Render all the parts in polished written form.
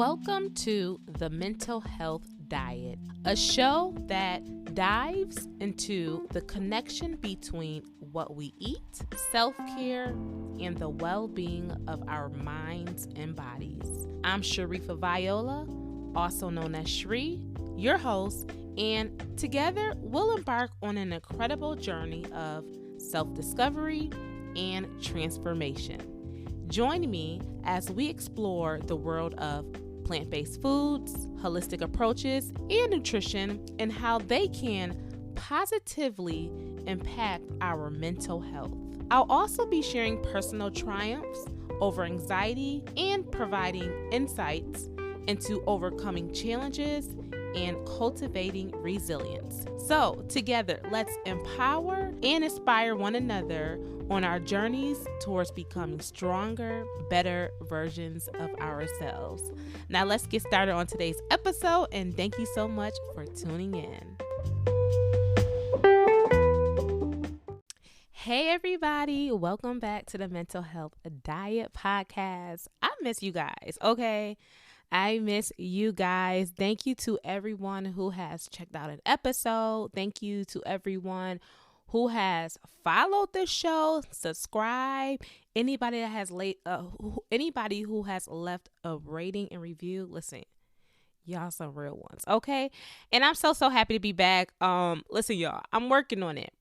Welcome to the Mental Health Diet, a show that dives into the connection between what we eat, self-care, and the well-being of our minds and bodies. I'm Sharifa Viola, also known as Shri, your host, and together we'll embark on an incredible journey of self-discovery and transformation. Join me as we explore the world of plant-based foods, holistic approaches, and nutrition, and how they can positively impact our mental health. I'll also be sharing personal triumphs over anxiety and providing insights into overcoming challenges and cultivating resilience. So, together, let's empower and inspire one another on our journeys towards becoming stronger, better versions of ourselves. Now, let's get started on today's episode, and thank you so much for tuning in. Hey everybody, welcome back to the Mental Health Diet Podcast. I miss you guys, okay? I miss you guys. Thank you to everyone who has checked out an episode. Thank you to everyone who has followed the show, subscribe. Anybody that has anybody who has left a rating and review. Listen, y'all some real ones, okay? And I'm so happy to be back. Listen, y'all, I'm working on it.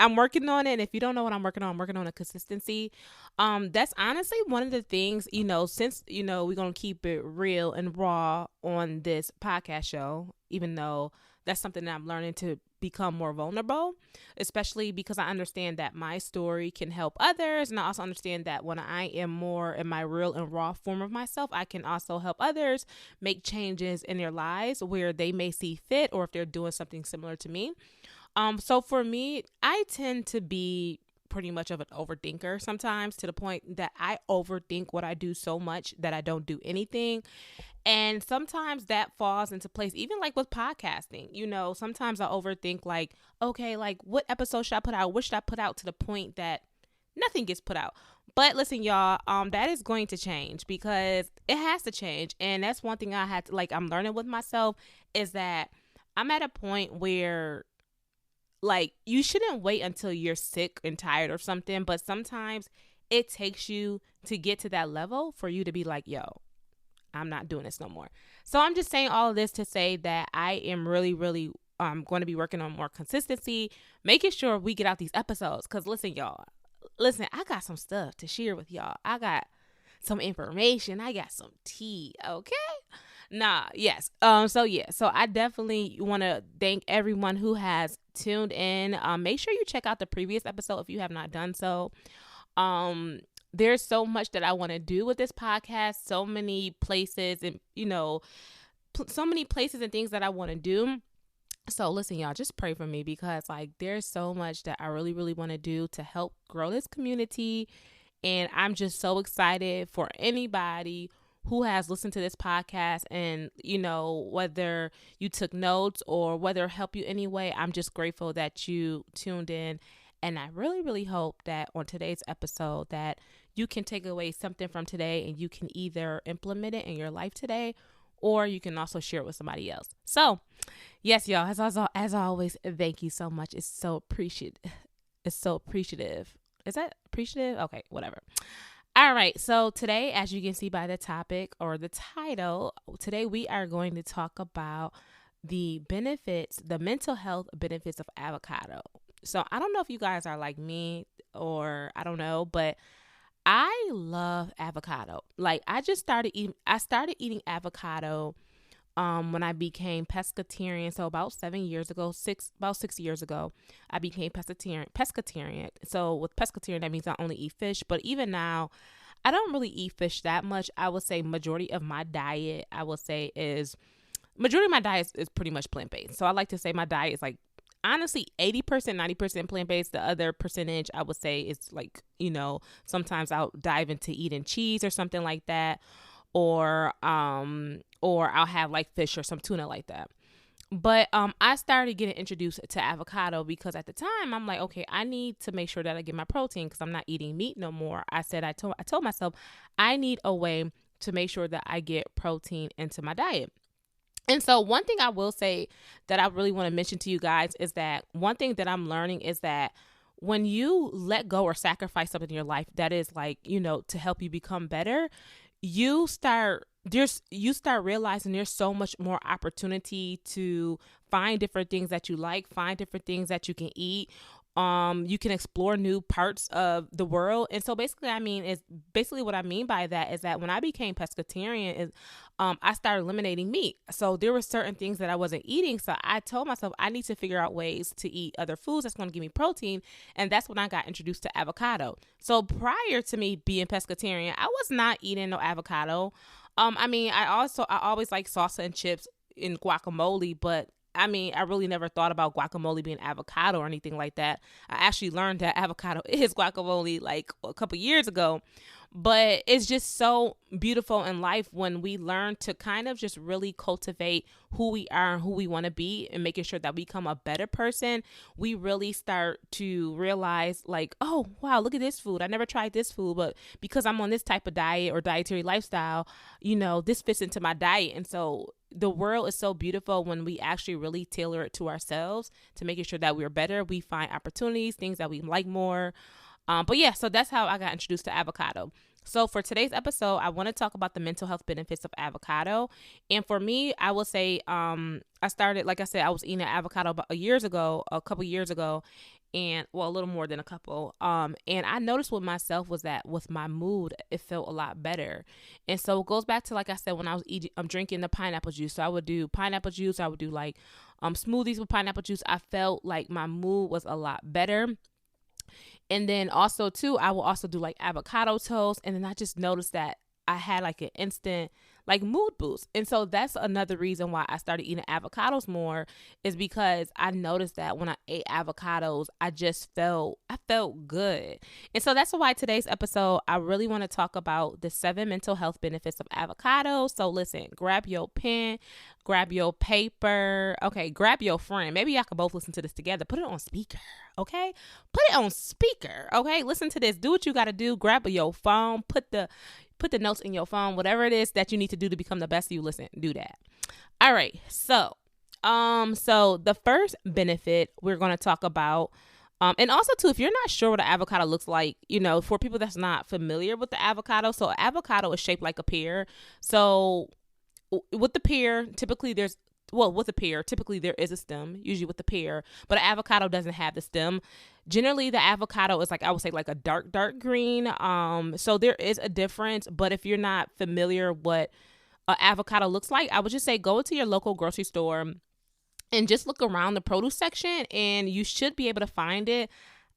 And if you don't know what I'm working on a consistency. That's honestly one of the things, since, we're going to keep it real and raw on this podcast show, even though that's something that I'm learning to become more vulnerable, especially because I understand that my story can help others. And I also understand that when I am more in my real and raw form of myself, I can also help others make changes in their lives where they may see fit or if they're doing something similar to me. So for me, I tend to be pretty much of an overthinker sometimes, to the point that I overthink what I do so much that I don't do anything. And sometimes that falls into place, even like with podcasting, sometimes I overthink okay, what episode should I put out? What should I put out, to the point that nothing gets put out? But listen, y'all, that is going to change, because it has to change. And that's one thing I had to, I'm learning with myself, is that I'm at a point where you shouldn't wait until you're sick and tired or something, but sometimes it takes you to get to that level for you to be like, yo, I'm not doing this no more. So I'm just saying all of this to say that I am really going to be working on more consistency, making sure we get out these episodes. Because listen, y'all, I got some stuff to share with y'all. I got some information. I got some tea, okay? So I definitely want to thank everyone who has tuned in. Make sure you check out the previous episode if you have not done so. There's so much that I want to do with this podcast, so many places and, so many places and things that I want to do. So listen, y'all, just pray for me, because there's so much that I really want to do to help grow this community. And I'm just so excited for anybody who has listened to this podcast, and, whether you took notes or whether it helped you anyway, I'm just grateful that you tuned in. And I really hope that on today's episode that you can take away something from today, and you can either implement it in your life today, or you can also share it with somebody else. So yes, y'all, as always, thank you so much. It's so appreciative. Is that appreciative? Okay, whatever. All right, so today, as you can see by the topic or the title, today we are going to talk about the mental health benefits of avocado. So I don't know if you guys are like me, or I don't know, but I love avocado. I started eating avocado when I became pescatarian. So about 6 years ago, I became pescatarian. So with pescatarian, that means I only eat fish. But even now, I don't really eat fish that much. I would say majority of my diet, is pretty much plant-based. So I like to say my diet is honestly 80%, 90% plant-based. The other percentage, I would say, is sometimes I'll dive into eating cheese or something like that. Or I'll have fish or some tuna like that. But I started getting introduced to avocado because at the time I'm like, okay, I need to make sure that I get my protein because I'm not eating meat no more. I told myself I need a way to make sure that I get protein into my diet. And so one thing I will say that I really want to mention to you guys is that one thing that I'm learning is that when you let go or sacrifice something in your life that is like, to help you become better, you start realizing there's so much more opportunity to find different things that you like, find different things that you can eat. You can explore new parts of the world. And so basically, what I mean by that is that when I became pescatarian, I started eliminating meat. So there were certain things that I wasn't eating. So I told myself I need to figure out ways to eat other foods that's going to give me protein. And that's when I got introduced to avocado. So prior to me being pescatarian, I was not eating no avocado. I always like salsa and chips and guacamole, but I really never thought about guacamole being avocado or anything like that. I actually learned that avocado is guacamole like a couple years ago. But it's just so beautiful in life when we learn to kind of just really cultivate who we are and who we want to be and making sure that we become a better person. We really start to realize like, oh, wow, look at this food. I never tried this food, but because I'm on this type of diet or dietary lifestyle, this fits into my diet. And so the world is so beautiful when we actually really tailor it to ourselves to making sure that we're better. We find opportunities, things that we like more. So that's how I got introduced to avocado. So for today's episode, I want to talk about the mental health benefits of avocado. And for me, I will say, I started, like I said, I was eating avocado about a couple years ago, and a little more than a couple. And I noticed with myself was that with my mood, it felt a lot better. And so it goes back to, like I said, when I was drinking the pineapple juice. So I would do pineapple juice. I would do like smoothies with pineapple juice. I felt like my mood was a lot better. And then also too, I will also do like avocado toast. And then I just noticed that I had like an instant like mood boost. And so that's another reason why I started eating avocados more, is because I noticed that when I ate avocados, I felt good. And so that's why today's episode, I really want to talk about the 7 mental health benefits of avocados. So listen, grab your pen, grab your paper. Okay, grab your friend. Maybe y'all can both listen to this together. Put it on speaker. Okay, put it on speaker. Okay, listen to this. Do what you got to do. Grab your phone. Put the notes in your phone. Whatever it is that you need to do to become the best of you. Listen, do that. All right. So the first benefit we're going to talk about. And also too, if you're not sure what an avocado looks like, for people that's not familiar with the avocado, so avocado is shaped like a pear. So with the pear, typically there is a stem, usually with the pear, but an avocado doesn't have the stem. Generally, the avocado is I would say like a dark green. So there is a difference, but if you're not familiar what an avocado looks like, I would just say go to your local grocery store and just look around the produce section and you should be able to find it.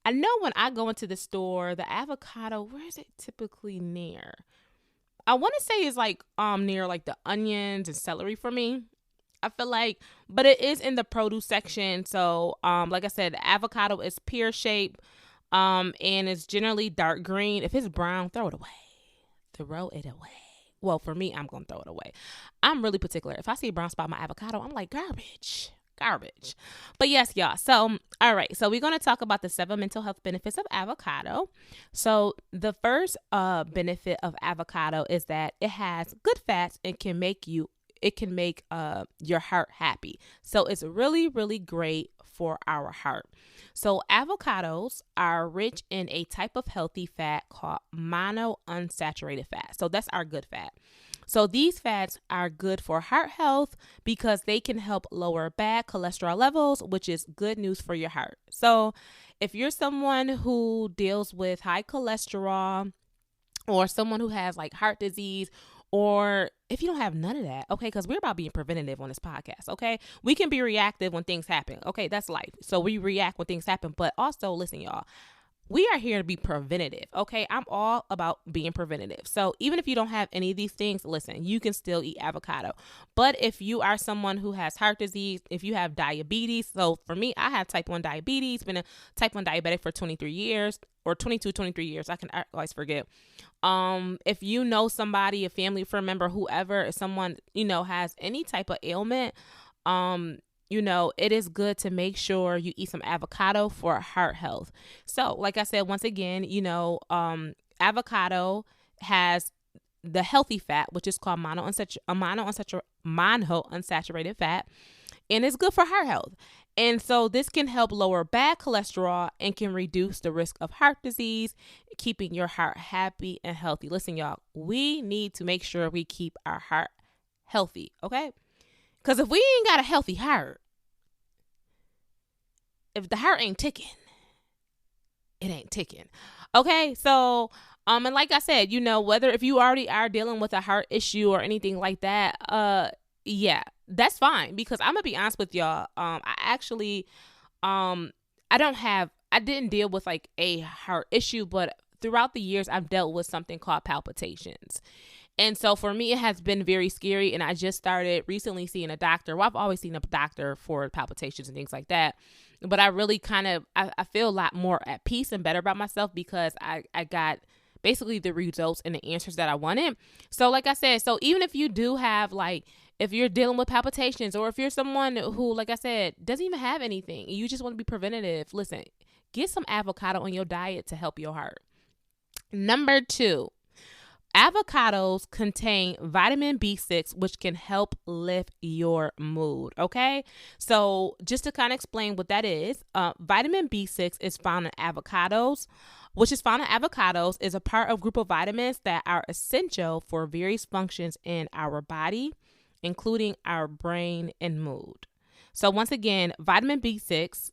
I know when I go into the store, the avocado, where is it typically near? I want to say it's like near like the onions and celery for me. I feel like, but it is in the produce section. So, like I said, the avocado is pear shaped, and it's generally dark green. If it's brown, throw it away. Throw it away. Well, for me, I'm going to throw it away. I'm really particular. If I see a brown spot on my avocado, I'm like, garbage. But yes, y'all. So, all right. So we're going to talk about the 7 mental health benefits of avocado. So the first benefit of avocado is that it has good fats and can make your heart happy. So it's really, really great for our heart. So avocados are rich in a type of healthy fat called monounsaturated fat. So that's our good fat. So these fats are good for heart health because they can help lower bad cholesterol levels, which is good news for your heart. So if you're someone who deals with high cholesterol or someone who has like heart disease, or if you don't have none of that, okay, because we're about being preventative on this podcast, okay? We can be reactive when things happen, okay? That's life. So we react when things happen. But also, listen, y'all, we are here to be preventative, okay? I'm all about being preventative. So even if you don't have any of these things, listen, you can still eat avocado. But if you are someone who has heart disease, if you have diabetes, so for me, I have type 1 diabetes, been a type 1 diabetic for 23 years or 23 years. I always forget. If you know somebody, a family member, whoever, if someone, has any type of ailment, it is good to make sure you eat some avocado for heart health. So like I said, once again, avocado has the healthy fat, which is called monounsaturated fat, and it's good for heart health. And so this can help lower bad cholesterol and can reduce the risk of heart disease, keeping your heart happy and healthy. Listen, y'all, we need to make sure we keep our heart healthy, okay? Because if we ain't got a healthy heart, if the heart ain't ticking, it ain't ticking. Okay, so and like I said, whether if you already are dealing with a heart issue or anything like that, yeah, that's fine, because I'm gonna be honest with y'all. I actually, I didn't deal with like a heart issue, but throughout the years, I've dealt with something called palpitations. And so for me, it has been very scary. And I just started recently seeing a doctor. Well, I've always seen a doctor for palpitations and things like that. But I really I feel a lot more at peace and better about myself because I got basically the results and the answers that I wanted. So like I said, so even if you do have if you're dealing with palpitations, or if you're someone who, like I said, doesn't even have anything, and you just want to be preventative, listen, get some avocado on your diet to help your heart. Number 2, avocados contain vitamin B6, which can help lift your mood. Okay, so just to kind of explain what that is, vitamin B6 is found in avocados, is a part of group of vitamins that are essential for various functions in our body, including our brain and mood. So once again, vitamin B6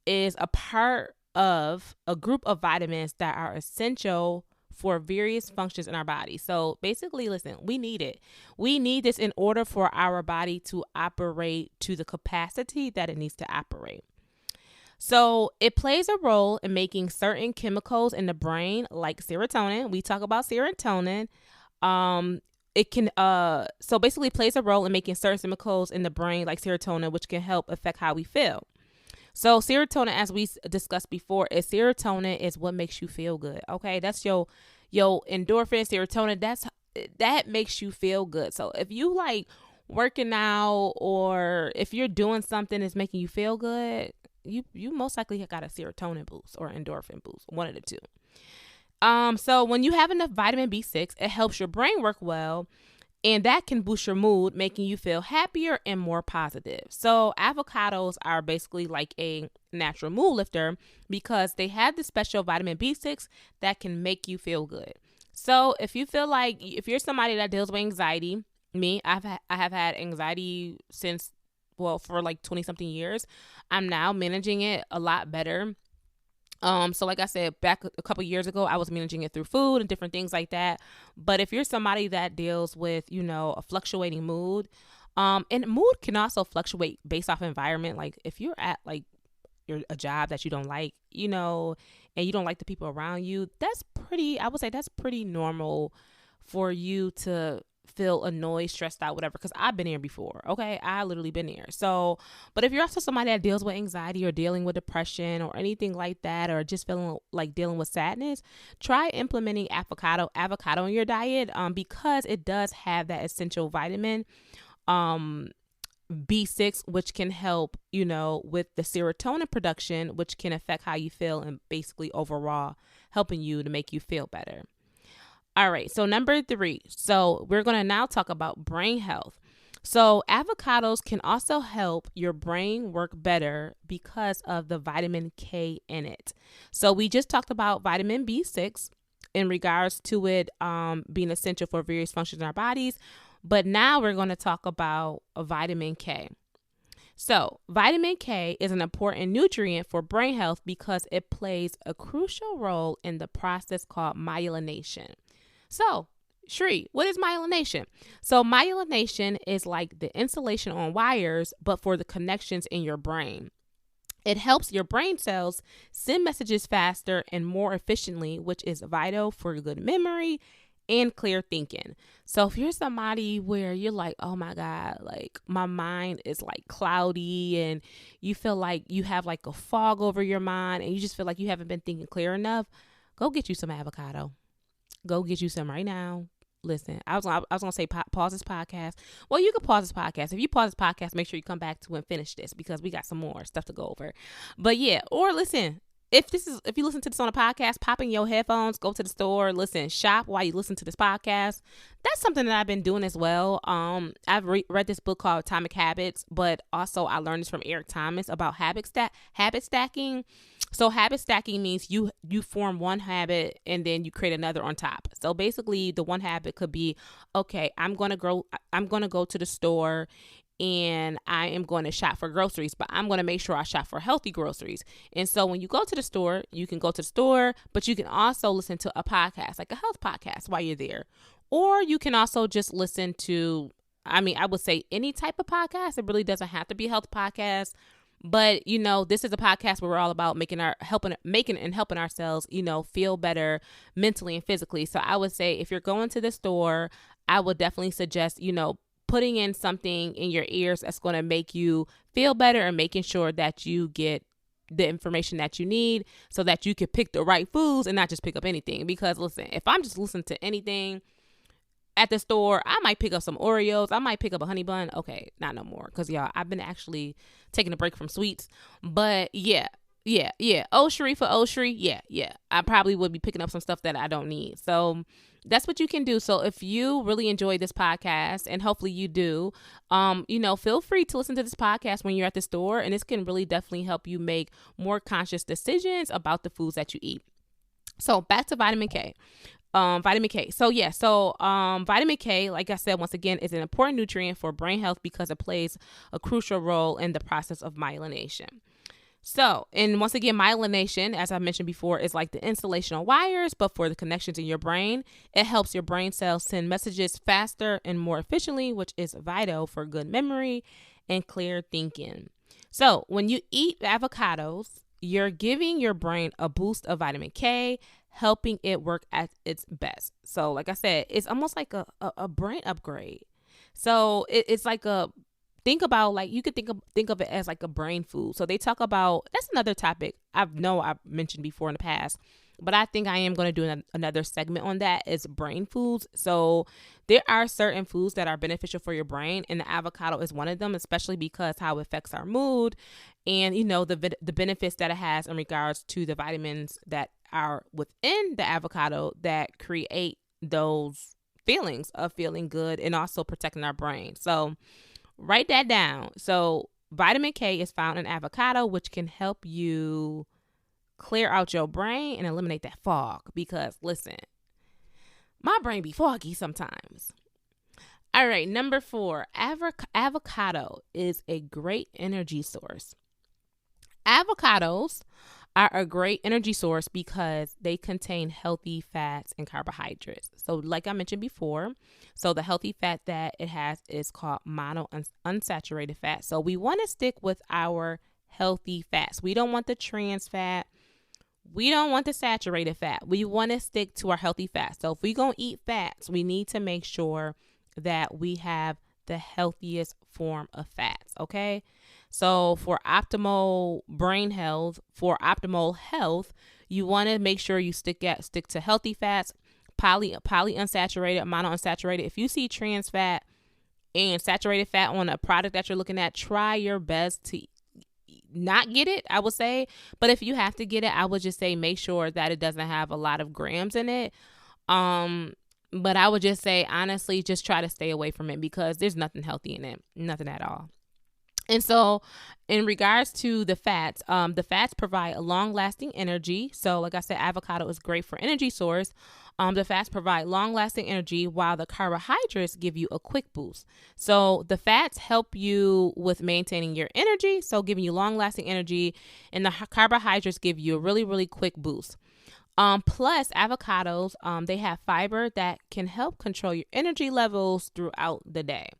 is a part of a group of vitamins that are essential for various functions in our body. So basically, listen, we need it. We need this in order for our body to operate to the capacity that it needs to operate. So it plays a role in making certain chemicals in the brain, like serotonin. We talk about serotonin. It can so basically plays a role in making certain chemicals in the brain, like serotonin, which can help affect how we feel. So serotonin, as we discussed before, serotonin is what makes you feel good. Okay, that's your endorphin, serotonin. That makes you feel good. So if you like working out, or if you're doing something that's making you feel good, you most likely got a serotonin boost or endorphin boost, one of the two. So when you have enough vitamin B6, it helps your brain work well, and that can boost your mood, making you feel happier and more positive. So avocados are basically like a natural mood lifter because they have the special vitamin B6 that can make you feel good. So if you're somebody that deals with anxiety, I have had anxiety since, for like 20 something years. I'm now managing it a lot better. So like I said, back a couple years ago, I was managing it through food and different things like that. But if you're somebody that deals with, a fluctuating mood, and mood can also fluctuate based off environment. Like if you're at a job that you don't like, and you don't like the people around you, I would say that's pretty normal for you to feel annoyed, stressed out, whatever, because I've been here before. Okay, I literally been there. So, but if you're also somebody that deals with anxiety or dealing with depression or anything like that, or just feeling like dealing with sadness, try implementing avocado in your diet, because it does have that essential vitamin B6, which can help with the serotonin production, which can affect how you feel and basically overall helping you to make you feel better. All right, so number 3. So we're going to now talk about brain health. So avocados can also help your brain work better because of the vitamin K in it. So we just talked about vitamin B6 in regards to it being essential for various functions in our bodies. But now we're going to talk about vitamin K. So vitamin K is an important nutrient for brain health because it plays a crucial role in the process called myelination. So, Shri, what is myelination? So myelination is like the insulation on wires, but for the connections in your brain. It helps your brain cells send messages faster and more efficiently, which is vital for good memory and clear thinking. So if you're somebody where you're like, oh my God, like my mind is like cloudy and you feel like you have like a fog over your mind and you just feel like you haven't been thinking clear enough, go get you some avocado. Go get you some right now. Listen, I was gonna say pause this podcast. Well, you can pause this podcast. If you pause this podcast, make sure you come back to and finish this because we got some more stuff to go over. But yeah, or listen, if you listen to this on a podcast, pop in your headphones, go to the store, listen, shop while you listen to this podcast. That's something that I've been doing as well. I've read this book called Atomic Habits, but also I learned this from Eric Thomas about habit stacking. So habit stacking means you form one habit and then you create another on top. So basically, the one habit could be, okay, I'm gonna go to the store and I am going to shop for groceries, but I'm going to make sure I shop for healthy groceries. And so when you go to the store, you can go to the store, but you can also listen to a podcast, like a health podcast while you're there. Or you can also just listen to, I would say any type of podcast. It really doesn't have to be a health podcast. But, this is a podcast where we're all about making and helping ourselves, feel better mentally and physically. So I would say if you're going to the store, I would definitely suggest, putting in something in your ears that's going to make you feel better and making sure that you get the information that you need so that you can pick the right foods and not just pick up anything. Because listen, if I'm just listening to anything at the store, I might pick up some Oreos. I might pick up a honey bun. Okay, not no more. Because, y'all, I've been actually taking a break from sweets. But, yeah. Oh, Sharifa, yeah. I probably would be picking up some stuff that I don't need. So that's what you can do. So if you really enjoy this podcast, and hopefully you do, feel free to listen to this podcast when you're at the store. And this can really definitely help you make more conscious decisions about the foods that you eat. So back to vitamin K. Vitamin K. Vitamin K, like I said, once again, is an important nutrient for brain health because it plays a crucial role in the process of myelination. So, and once again, myelination, as I mentioned before, is like the insulation on wires, but for the connections in your brain. It helps your brain cells send messages faster and more efficiently, which is vital for good memory and clear thinking. So, when you eat avocados, you're giving your brain a boost of vitamin K, helping it work at its best. So, like I said, it's almost like a brain upgrade. So, it's like think about, like, you could think of it as like a brain food. So they talk about, that's another topic I've mentioned before in the past, but I think I am going to do another segment on that, is brain foods. So there are certain foods that are beneficial for your brain, and the avocado is one of them, especially because how it affects our mood and, the benefits that it has in regards to the vitamins that are within the avocado that create those feelings of feeling good and also protecting our brain. So write that down. So vitamin K is found in avocado, which can help you clear out your brain and eliminate that fog. Because listen, my brain be foggy sometimes. All right, number 4, avocado is a great energy source. Avocados are a great energy source because they contain healthy fats and carbohydrates. So like I mentioned before, so the healthy fat that it has is called unsaturated fat. So we want to stick with our healthy fats. We don't want the trans fat. We don't want the saturated fat. We want to stick to our healthy fats. So if we're going to eat fats, we need to make sure that we have the healthiest form of fats, okay? So for optimal brain health, for optimal health, you want to make sure you stick to healthy fats, polyunsaturated, monounsaturated. If you see trans fat and saturated fat on a product that you're looking at, try your best to not get it, I would say. But if you have to get it, I would just say make sure that it doesn't have a lot of grams in it. But I would just say, honestly, just try to stay away from it because there's nothing healthy in it, nothing at all. And so in regards to the fats provide a long-lasting energy. So like I said, avocado is great for energy source. The fats provide long-lasting energy while the carbohydrates give you a quick boost. So the fats help you with maintaining your energy, so giving you long-lasting energy, and the carbohydrates give you a really, really quick boost. Plus avocados, they have fiber that can help control your energy levels throughout the day.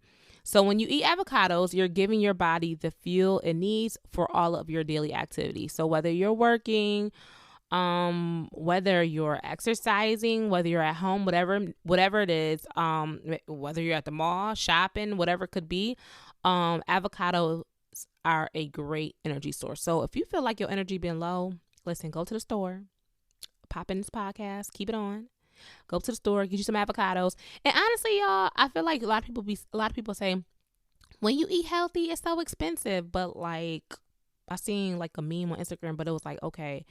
So when you eat avocados, you're giving your body the fuel it needs for all of your daily activities. So whether you're working, whether you're exercising, whether you're at home, whatever it is, whether you're at the mall, shopping, whatever it could be, avocados are a great energy source. So if you feel like your energy been low, listen, go to the store, pop in this podcast, keep it on. Go to the store, get you some avocados. And honestly, y'all, I feel like a lot of people say, when you eat healthy, it's so expensive. But like, I seen like a meme on Instagram, but it was like, okay,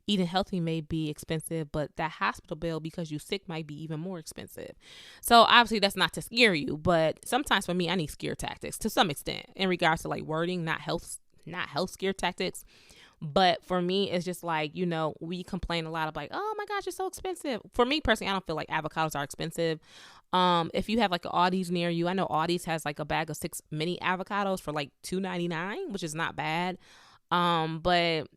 eating healthy may be expensive, but that hospital bill because you sick might be even more expensive. So obviously that's not to scare you, but sometimes for me, I need scare tactics to some extent in regards to like wording, not health scare tactics. But for me, it's just like, we complain a lot of like, oh my gosh, it's so expensive. For me personally, I don't feel like avocados are expensive. If you have like an Aldi's near you, I know Aldi's has like a bag of 6 mini avocados for like $2.99, which is not bad. But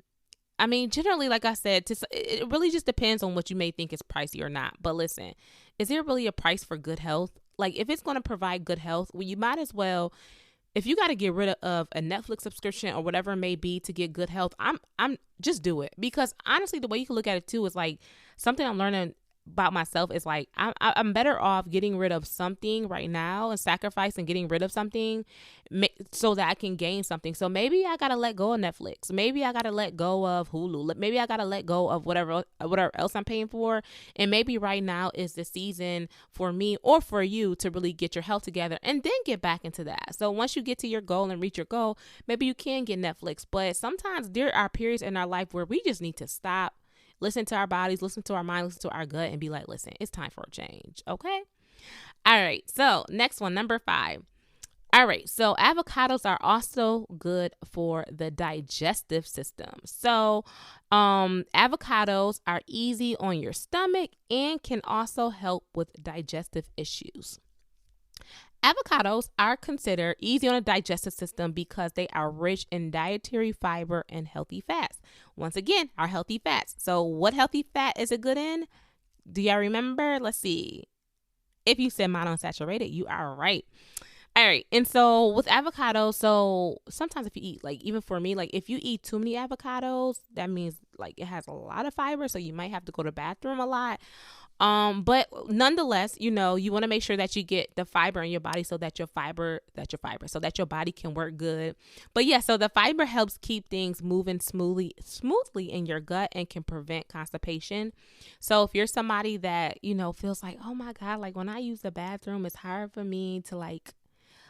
I mean, generally, like I said, it really just depends on what you may think is pricey or not. But listen, is there really a price for good health? Like if it's going to provide good health, well, you might as well. If you got to get rid of a Netflix subscription or whatever it may be to get good health, I'm just do it. Because honestly, the way you can look at it too is like something I'm learning about myself is like I'm better off getting rid of something right now and sacrificing getting rid of something so that I can gain something. So maybe I gotta let go of Netflix. Maybe I gotta let go of Hulu. Maybe I gotta let go of whatever else I'm paying for. And maybe right now is the season for me or for you to really get your health together and then get back into that. So once you get to your goal and reach your goal, maybe you can get Netflix. But sometimes there are periods in our life where we just need to stop, listen to our bodies, listen to our mind, listen to our gut, and be like, listen, it's time for a change. Okay. All right. So next one, number 5. All right. So avocados are also good for the digestive system. So avocados are easy on your stomach and can also help with digestive issues. Avocados are considered easy on the digestive system because they are rich in dietary fiber and healthy fats. Once again, our healthy fats. So what healthy fat is it good in? Do y'all remember? Let's see. If you said monounsaturated, you are right. All right. And so with avocados, so sometimes if you eat, like even for me, like if you eat too many avocados, that means like it has a lot of fiber. So you might have to go to the bathroom a lot. But nonetheless, you want to make sure that you get the fiber in your body so that your body can work good. But yeah, so the fiber helps keep things moving smoothly in your gut and can prevent constipation. So if you're somebody that, feels like, oh my God, like when I use the bathroom, it's hard for me to like,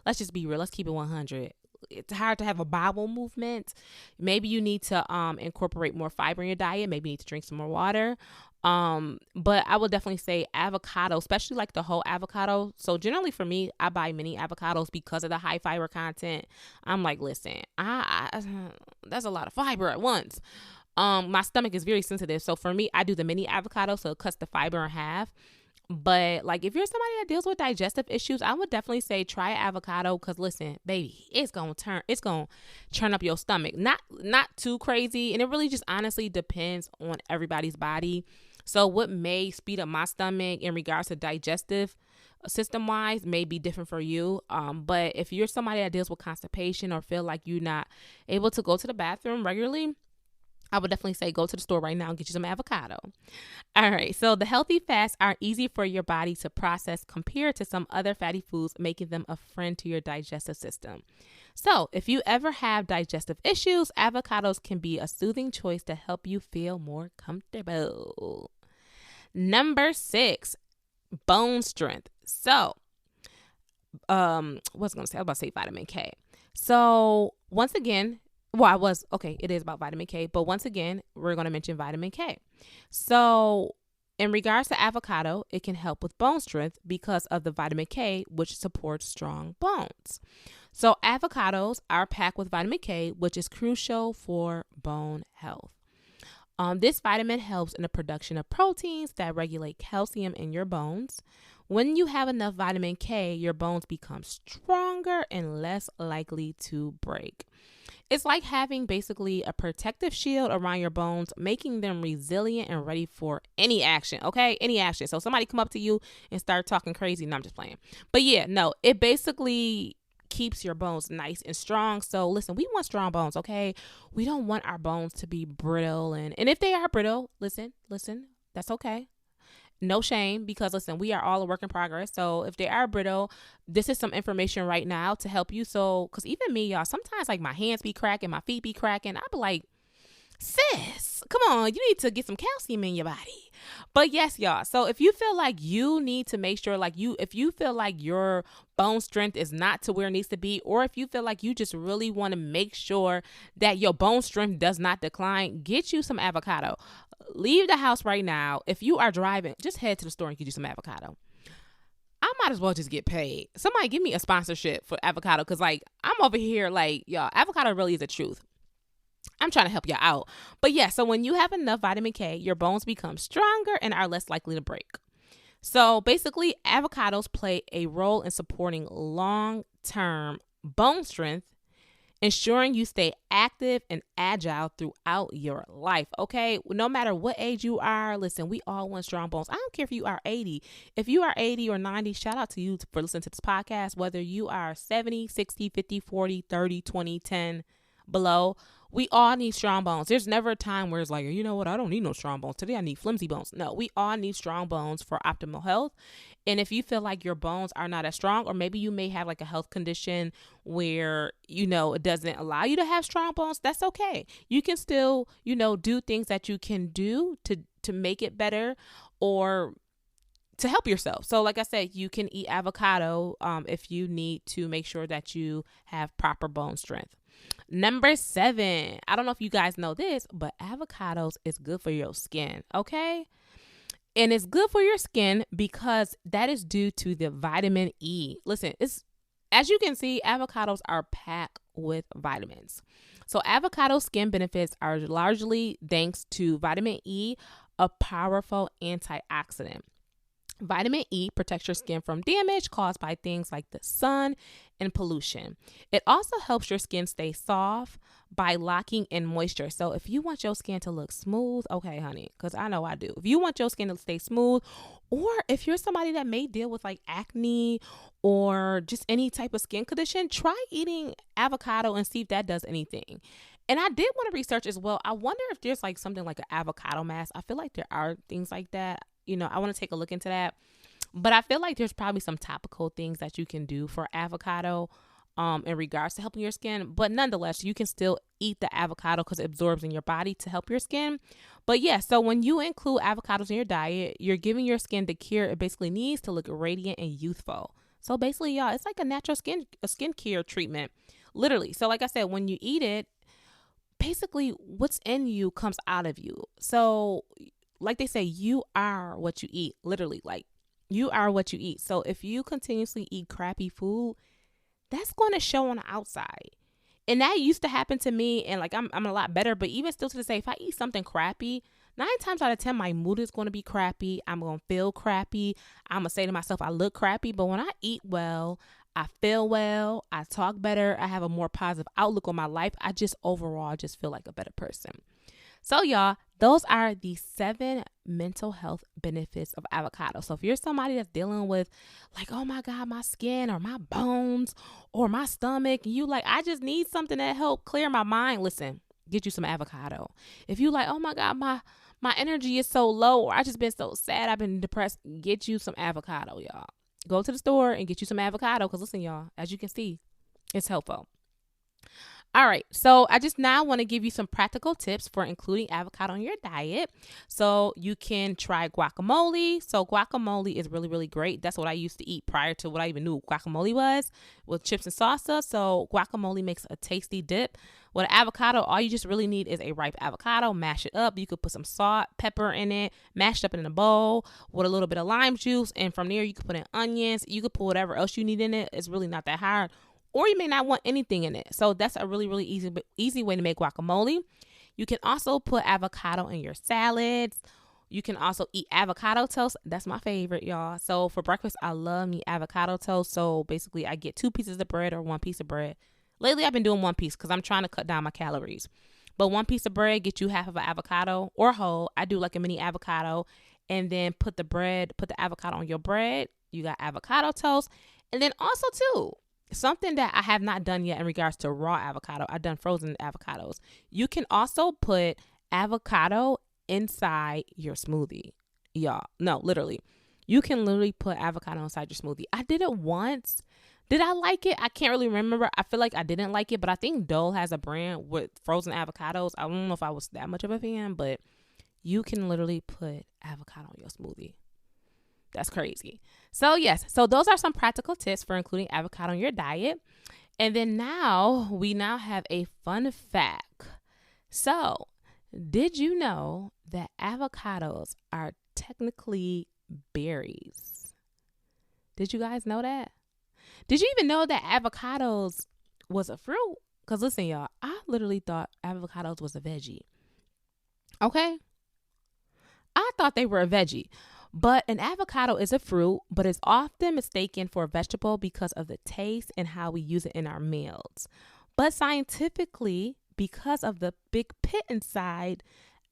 let's just be real. Let's keep it 100. It's hard to have a bowel movement. Maybe you need to incorporate more fiber in your diet. Maybe you need to drink some more water. But I would definitely say avocado, especially like the whole avocado. So generally for me, I buy mini avocados because of the high fiber content. I'm like, listen, that's a lot of fiber at once. My stomach is very sensitive. So for me, I do the mini avocado. So it cuts the fiber in half. But like if you're somebody that deals with digestive issues, I would definitely say try avocado because listen, baby, it's gonna churn up your stomach. Not too crazy, and it really just honestly depends on everybody's body. So what may speed up my stomach in regards to digestive system wise may be different for you. But if you're somebody that deals with constipation or feel like you're not able to go to the bathroom regularly, I would definitely say go to the store right now and get you some avocado. All right. So the healthy fats are easy for your body to process compared to some other fatty foods, making them a friend to your digestive system. So if you ever have digestive issues, avocados can be a soothing choice to help you feel more comfortable. Number 6, bone strength. So, what's going to say? I was about to say vitamin K. So once again, it is about vitamin K, but once again, we're going to mention vitamin K. So in regards to avocado, it can help with bone strength because of the vitamin K, which supports strong bones. So avocados are packed with vitamin K, which is crucial for bone health. This vitamin helps in the production of proteins that regulate calcium in your bones. When you have enough vitamin K, your bones become stronger and less likely to break. It's like having basically a protective shield around your bones, making them resilient and ready for any action. Okay, any action. So somebody come up to you and start talking crazy. No, I'm just playing. But yeah, no, it basically keeps your bones nice and strong. So listen, we want strong bones, okay? We don't want our bones to be brittle. And if they are brittle, listen, that's okay. No shame, because listen, we are all a work in progress. So if they are brittle, this is some information right now to help you. So, because even me, y'all, sometimes like my hands be cracking, my feet be cracking. I be like, sis, come on, you need to get some calcium in your body. But yes, y'all. So if you feel like you need to make sure, if you feel like your bone strength is not to where it needs to be, or if you feel like you just really want to make sure that your bone strength does not decline, get you some avocado. leave the house right now. If you are driving, just head to the store and get you some avocado. I might as well just get paid. Somebody give me a sponsorship for avocado, because like I'm over here like, y'all, avocado really is the truth. I'm trying to help y'all out. But yeah, so when you have enough vitamin K, your bones become stronger and are less likely to break. So basically, avocados play a role in supporting long-term bone strength, ensuring you stay active and agile throughout your life. Okay, no matter what age you are, listen, we all want strong bones. I don't care if you are 80. If you are 80 or 90, shout out to you for listening to this podcast. Whether you are 70, 60, 50, 40, 30, 20, 10, below, we all need strong bones. There's never a time where it's like, you know what, I don't need no strong bones. Today I need flimsy bones. No, we all need strong bones for optimal health. And if you feel like your bones are not as strong, or maybe you may have like a health condition where, you know, it doesn't allow you to have strong bones, that's okay. You can still, you know, do things that you can do to make it better or to help yourself. So like I said, you can eat avocado if you need to make sure that you have proper bone strength. Number 7, I don't know if you guys know this, but avocados is good for your skin, okay? And it's good for your skin because that is due to the vitamin E. Listen, as you can see, avocados are packed with vitamins. So avocado skin benefits are largely thanks to vitamin E, a powerful antioxidant. Vitamin E protects your skin from damage caused by things like the sun and pollution. It also helps your skin stay soft by locking in moisture. So if you want your skin to look smooth, okay, honey, because I know I do. If you want your skin to stay smooth, or if you're somebody that may deal with like acne or just any type of skin condition, try eating avocado and see if that does anything. And I did want to research as well. I wonder if there's like something like an avocado mask. I feel like there are things like that. You know, I want to take a look into that. But I feel like there's probably some topical things that you can do for avocado in regards to helping your skin. But nonetheless, you can still eat the avocado because it absorbs in your body to help your skin. But yeah, so when you include avocados in your diet, you're giving your skin the care it basically needs to look radiant and youthful. So basically, y'all, it's like a natural skincare treatment, literally. So like I said, when you eat it, basically what's in you comes out of you. So like they say, you are what you eat, literally, like you are what you eat. So if you continuously eat crappy food, that's going to show on the outside. And that used to happen to me. And like, I'm a lot better, but even still to this day, if I eat something crappy, 9 times out of 10, my mood is going to be crappy. I'm going to feel crappy. I'm going to say to myself, I look crappy. But when I eat well, I feel well, I talk better, I have a more positive outlook on my life. I just overall just feel like a better person. So y'all, those are the 7 mental health benefits of avocado. So if you're somebody that's dealing with like, oh my God, my skin or my bones or my stomach, and you like, I just need something that help clear my mind, listen, get you some avocado. If you like, oh my God, my energy is so low, or I just been so sad, I've been depressed, get you some avocado, y'all. Go to the store and get you some avocado because listen, y'all, as you can see, it's helpful. All right, so I just now want to give you some practical tips for including avocado in your diet. So you can try guacamole. So guacamole is really, really great. That's what I used to eat prior to what I even knew guacamole was, with chips and salsa. So guacamole makes a tasty dip. With avocado, all you just really need is a ripe avocado. Mash it up. You could put some salt, pepper in it, mash it up in a bowl with a little bit of lime juice. And from there, you could put in onions. You could put whatever else you need in it. It's really not that hard. Or you may not want anything in it. So that's a really, really easy way to make guacamole. You can also put avocado in your salads. You can also eat avocado toast. That's my favorite, y'all. So for breakfast, I love me avocado toast. So basically, I get 2 pieces of bread or 1 piece of bread. Lately, I've been doing 1 piece because I'm trying to cut down my calories. But 1 piece of bread, get you half of an avocado or whole. I do like a mini avocado. And then put the avocado on your bread. You got avocado toast. And then also, too, something that I have not done yet in regards to raw avocado. I've done frozen avocados. You can also put avocado inside your smoothie. Y'all, no, literally. You can literally put avocado inside your smoothie. I did it once. Did I like it? I can't really remember. I feel like I didn't like it, but I think Dole has a brand with frozen avocados. I don't know if I was that much of a fan, but you can literally put avocado in your smoothie. That's crazy. So yes, so those are some practical tips for including avocado in your diet. And then we now have a fun fact. So Did you know that avocados are technically berries? Did you guys know that? Did you even know that avocados was a fruit? Because listen, y'all, I literally thought avocados was a veggie. Okay? I thought they were a veggie. But an avocado is a fruit, but is often mistaken for a vegetable because of the taste and how we use it in our meals. But scientifically, because of the big pit inside,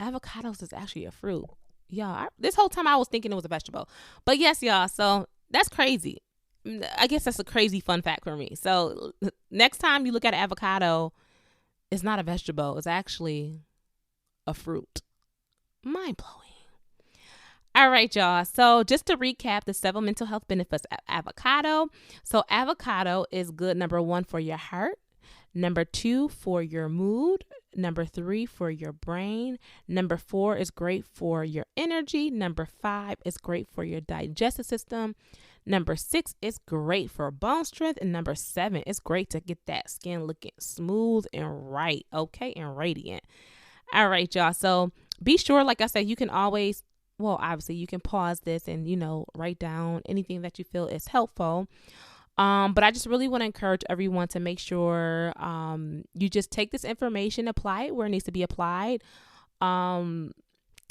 avocados is actually a fruit. Y'all, this whole time I was thinking it was a vegetable. But yes, y'all, so that's crazy. I guess that's a crazy fun fact for me. So next time you look at an avocado, it's not a vegetable. It's actually a fruit. Mind blowing. All right, y'all. So just to recap the 7 mental health benefits of avocado. So avocado is good, number 1, for your heart. Number 2, for your mood. Number 3, for your brain. Number 4 is great for your energy. Number 5 is great for your digestive system. Number 6 is great for bone strength. And number 7 is great to get that skin looking smooth and right, okay, and radiant. All right, y'all. So be sure, like I said, you can always, well, obviously you can pause this and, write down anything that you feel is helpful. But I just really want to encourage everyone to make sure you just take this information, apply it where it needs to be applied.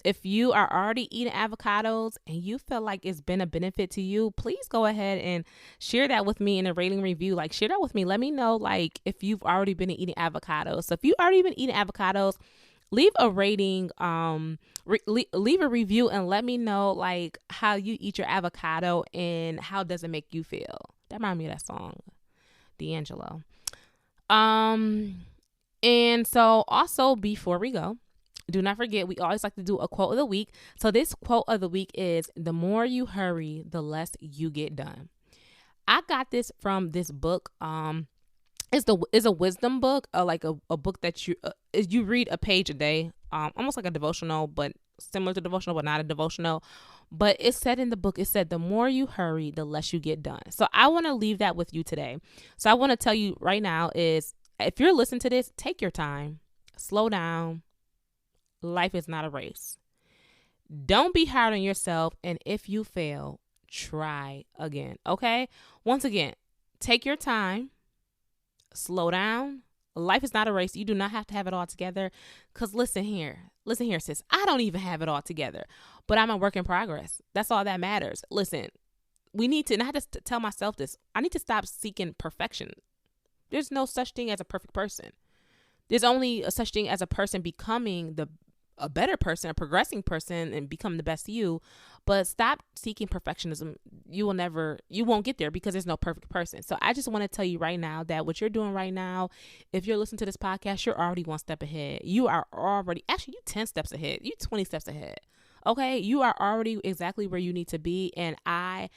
If you are already eating avocados and you feel like it's been a benefit to you, please go ahead and share that with me in a rating review. Like, share that with me. Let me know, like, if you've already been eating avocados. So if you've already been eating avocados, leave a rating, leave a review, and let me know, like, how you eat your avocado and how does it make you feel. That reminds me of that song, D'Angelo. And so also, before we go, do not forget, we always like to do a quote of the week. So this quote of the week is, the more you hurry, the less you get done. I got this from this book. It's a wisdom book, like a book that you read a page a day, almost like a devotional, but similar to devotional, but not a devotional. But it said in the book, it said, the more you hurry, the less you get done. So I want to leave that with you today. So I want to tell you right now is, if you're listening to this, take your time, slow down. Life is not a race. Don't be hard on yourself. And if you fail, try again. Okay. Once again, take your time. Slow down. Life is not a race. You do not have to have it all together. Because listen here, sis. I don't even have it all together, but I'm a work in progress. That's all that matters. Listen, we need to, and I have to tell myself this, I need to stop seeking perfection. There's no such thing as a perfect person. There's only a such thing as a person becoming a better person, a progressing person, and become the best you. But stop seeking perfectionism. You won't get there because there's no perfect person. So I just want to tell you right now that what you're doing right now, if you're listening to this podcast, you're already 1 step ahead. You are already, actually, you 10 steps ahead. You 20 steps ahead. Okay. You are already exactly where you need to be. And I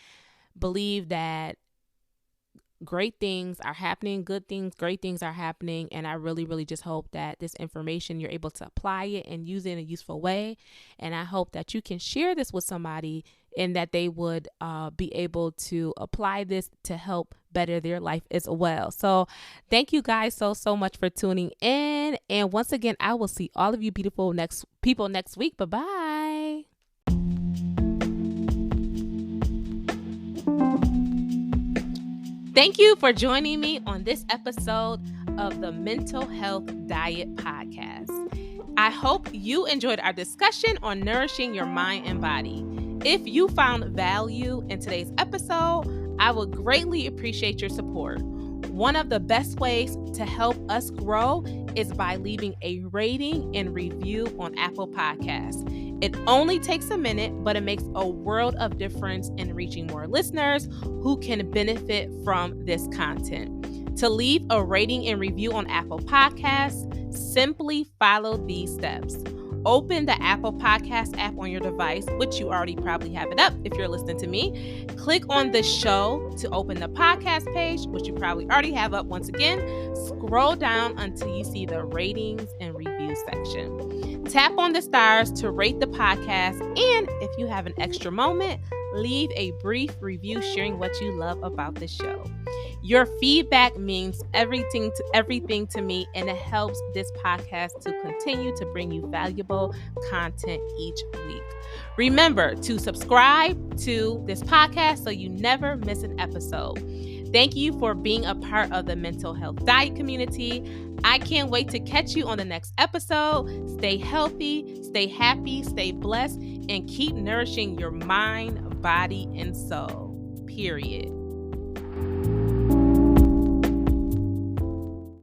believe that great things are happening, great things are happening. And I really, really just hope that this information, you're able to apply it and use it in a useful way. And I hope that you can share this with somebody and that they would be able to apply this to help better their life as well. So thank you guys so much for tuning in. And once again, I will see all of you beautiful people next week. Bye-bye. Thank you for joining me on this episode of the Mental Health Diet Podcast. I hope you enjoyed our discussion on nourishing your mind and body. If you found value in today's episode, I would greatly appreciate your support. One of the best ways to help us grow is by leaving a rating and review on Apple Podcasts. It only takes a minute, but it makes a world of difference in reaching more listeners who can benefit from this content. To leave a rating and review on Apple Podcasts, simply follow these steps. Open the Apple Podcast app on your device, which you already probably have it up if you're listening to me. Click on the show to open the podcast page, which you probably already have up once again. Scroll down until you see the ratings and review section. Tap on the stars to rate the podcast, and if you have an extra moment, leave a brief review sharing what you love about the show. Your feedback means everything to me, and it helps this podcast to continue to bring you valuable content each week. Remember to subscribe to this podcast so you never miss an episode. Thank you for being a part of the mental health diet community. I can't wait to catch you on the next episode. Stay healthy, stay happy, stay blessed, and keep nourishing your mind, body, and soul. Period.